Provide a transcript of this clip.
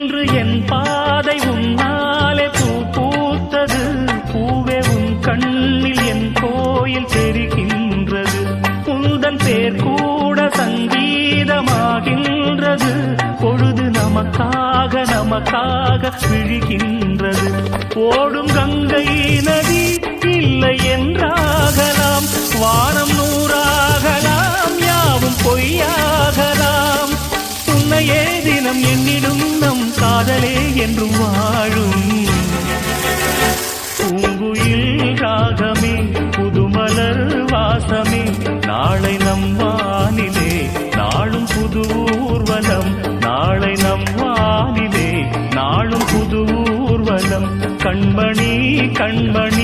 இன்று என் பாதை உன்னாலே பூ பூத்தது. பூவே உன் கண்ணில் என் கோயில் தெரிகின்றது. உந்தன் பேர் கூட சங்கீதமாகின்றது. பொழுது நமக்காக நமக்காக விழுகின்றது. ஓடும் கங்கை நதி இல்லை என்றாகலாம். வானம் நூறாகலாம், யாவும் பொய்யாகலாம். உன்னையே தினம் என்னிடும் நம் காதலே என்றும் வாழும். பூங்குயில் ராகமே, புதுமலர் வாசமே, நாளை நம் வானிலே நாளும் புது ஊர்வலம். நாளை நம் வானிலே நாளும் புது ஊர்வலம். கண்மணி கண்மணி